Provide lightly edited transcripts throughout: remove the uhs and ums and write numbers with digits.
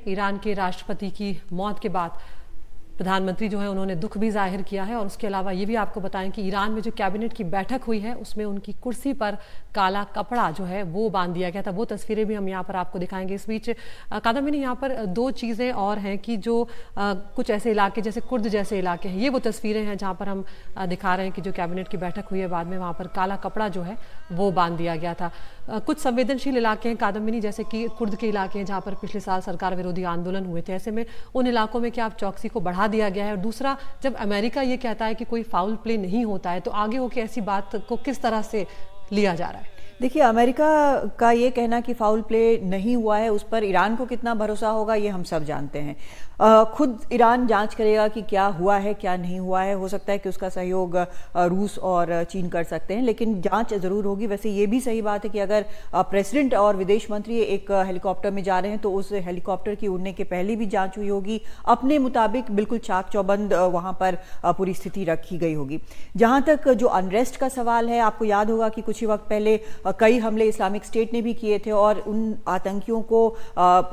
Iran के राष्ट्रपति की मौत के बाद प्रधानमंत्री जो है उन्होंने दुख भी जाहिर किया है और उसके अलावा ये भी आपको बताएं कि ईरान में जो कैबिनेट की बैठक हुई है उसमें उनकी कुर्सी पर काला कपड़ा जो है वो बांध दिया गया था। वो तस्वीरें भी हम यहाँ पर आपको दिखाएंगे। इस बीच कादम्बिनी यहाँ पर दो चीज़ें और हैं कि जो कुछ ऐसे इलाके जैसे कुर्द जैसे इलाके हैं, ये वो तस्वीरें हैं जहाँ पर हम दिखा रहे हैं कि जो कैबिनेट की बैठक हुई है बाद में वहाँ पर काला कपड़ा जो है वो बांध दिया गया था। कुछ संवेदनशील इलाके हैं कादम्बिनी, जैसे कि कुर्द के इलाके हैं जहाँ पर पिछले साल सरकार विरोधी आंदोलन हुए थे। ऐसे में उन इलाकों में क्या आप चौकसी को बढ़ा दिया गया है? और दूसरा, जब अमेरिका ये कहता है कि कोई फाउल प्ले नहीं होता है तो आगे होकर ऐसी बात को किस तरह से लिया जा रहा है? देखिए, अमेरिका का ये कहना कि फाउल प्ले नहीं हुआ है, उस पर ईरान को कितना भरोसा होगा ये हम सब जानते हैं। खुद ईरान जांच करेगा कि क्या हुआ है क्या नहीं हुआ है। हो सकता है कि उसका सहयोग रूस और चीन कर सकते हैं, लेकिन जांच जरूर होगी। वैसे ये भी सही बात है कि अगर प्रेसिडेंट और विदेश मंत्री एक हेलीकॉप्टर में जा रहे हैं तो उस हेलीकॉप्टर की उड़ने के पहले भी जांच हुई होगी। अपने मुताबिक बिल्कुल चाक चौबंद वहां पर पूरी स्थिति रखी गई होगी। जहां तक जो अनरेस्ट का सवाल है, आपको याद होगा कि कुछ ही वक्त पहले कई हमले इस्लामिक स्टेट ने भी किए थे और उन आतंकियों को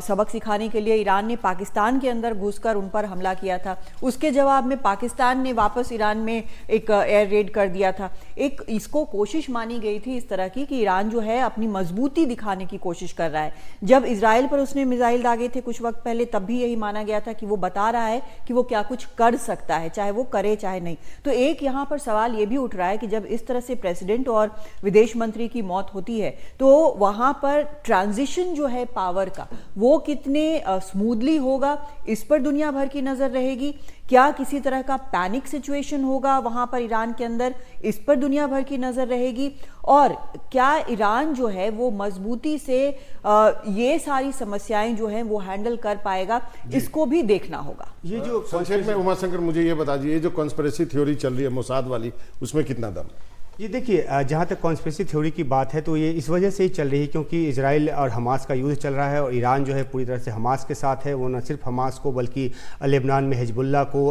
सबक सिखाने के लिए ईरान ने पाकिस्तान के अंदर घुसकर उन पर हमला किया था। उसके जवाब में पाकिस्तान ने वापस ईरान में एक एयर रेड कर दिया था। एक इसको कोशिश मानी गई थी इस तरह की कि ईरान जो है अपनी मजबूती दिखाने की कोशिश कर रहा है। जब इजराइल पर उसने मिसाइल दागे थे कुछ वक्त पहले, तब भी यही माना गया था कि वो बता रहा है कि वो क्या कुछ कर सकता है, चाहे वो करे चाहे नहीं। तो एक यहाँ पर सवाल ये भी उठ रहा है कि जब इस तरह से प्रेसिडेंट और विदेश मंत्री की मौत होती है तो वहां पर ट्रांजिशन जो है पावर का वो कितने स्मूथली होगा, इस पर दुनिया भर की नजर रहेगी। क्या किसी तरह का पैनिक सिचुएशन होगा वहां पर ईरान के अंदर, इस पर दुनिया भर की नजर रहेगी। और क्या ईरान जो है वो मजबूती से ये सारी समस्याएं जो हैं वो हैंडल कर पाएगा, इसको भी देखना होगा। ये जो संक्षेप में उमाशंकर मुझे ये बता दीजिए, जो कॉन्स्पिरेसी थ्योरी चल रही है मोसाद वाली, उसमें कितना दम? ये देखिए, जहाँ तक कॉन्स्पिरेसी थ्योरी की बात है तो ये इस वजह से ही चल रही है क्योंकि इजराइल और हमास का युद्ध चल रहा है और ईरान जो है पूरी तरह से हमास के साथ है। वो न सिर्फ हमास को बल्कि लेबनान में हिजबुल्ला को,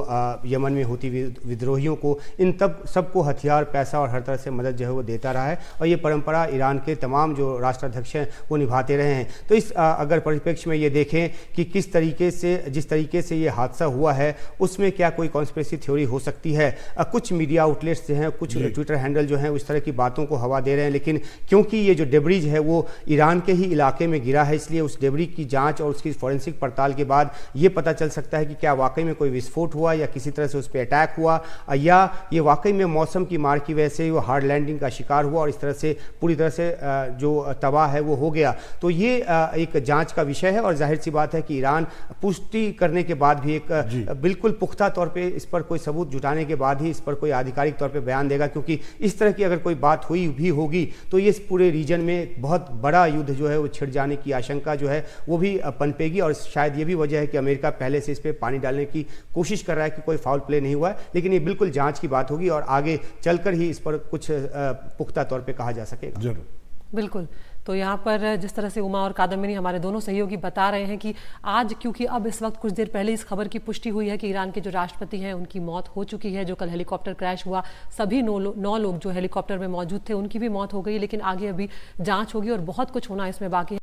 यमन में हूती विद्रोहियों को, इन तब सबको हथियार, पैसा और हर तरह से मदद जो है वो देता रहा है और ये परंपरा ईरान के तमाम जो राष्ट्राध्यक्ष हैं वो निभाते रहे हैं। तो इस अगर परिप्रेक्ष्य में ये देखें कि किस तरीके से, जिस तरीके से ये हादसा हुआ है उसमें क्या कोई कॉन्स्पिरेसी थ्योरी हो सकती है। कुछ मीडिया आउटलेट्स जो हैं, कुछ ट्विटर हैंडल जो हैं इस तरह की बातों को हवा दे रहे हैं, लेकिन क्योंकि ये जो डेब्रिज है वो ईरान के ही इलाके में गिरा है, इसलिए उस डेब्रिज की जांच और उसकी फॉरेंसिक पड़ताल के बाद ये पता चल सकता है कि क्या वाकई में कोई विस्फोट हुआ या किसी तरह से उस पर अटैक हुआ या ये वाकई में मौसम की मार की वजह से वो हार्ड लैंडिंग का शिकार हुआ और इस तरह से पूरी तरह से जो तबाह है वो हो गया। तो ये एक जांच का विषय है और जाहिर सी बात है कि ईरान पुष्टि करने के बाद भी एक बिल्कुल पुख्ता तौर पर इस पर कोई सबूत जुटाने के बाद ही इस पर कोई आधिकारिक तौर पर बयान देगा, क्योंकि इस तरह की अगर कोई बात हुई भी होगी तो ये इस पूरे रीजन में बहुत बड़ा युद्ध जो है वो छिड़ जाने की आशंका जो है वो भी पनपेगी। और शायद ये भी वजह है कि अमेरिका पहले से इस पे पानी डालने की कोशिश कर रहा है कि कोई फाउल प्ले नहीं हुआ है, लेकिन ये बिल्कुल जांच की बात होगी और आगे चलकर ही इस पर कुछ पुख्ता तौर पे कहा जा सकेगा। जरूर, बिल्कुल। तो यहाँ पर जिस तरह से उमा और कादम्बिनी हमारे दोनों सहयोगी बता रहे हैं कि आज, क्योंकि अब इस वक्त कुछ देर पहले इस खबर की पुष्टि हुई है कि ईरान के जो राष्ट्रपति हैं उनकी मौत हो चुकी है। जो कल हेलीकॉप्टर क्रैश हुआ, सभी 9 लोग जो हेलीकॉप्टर में मौजूद थे उनकी भी मौत हो गई, लेकिन आगे अभी जांच होगी और बहुत कुछ होना इसमें बाकी है।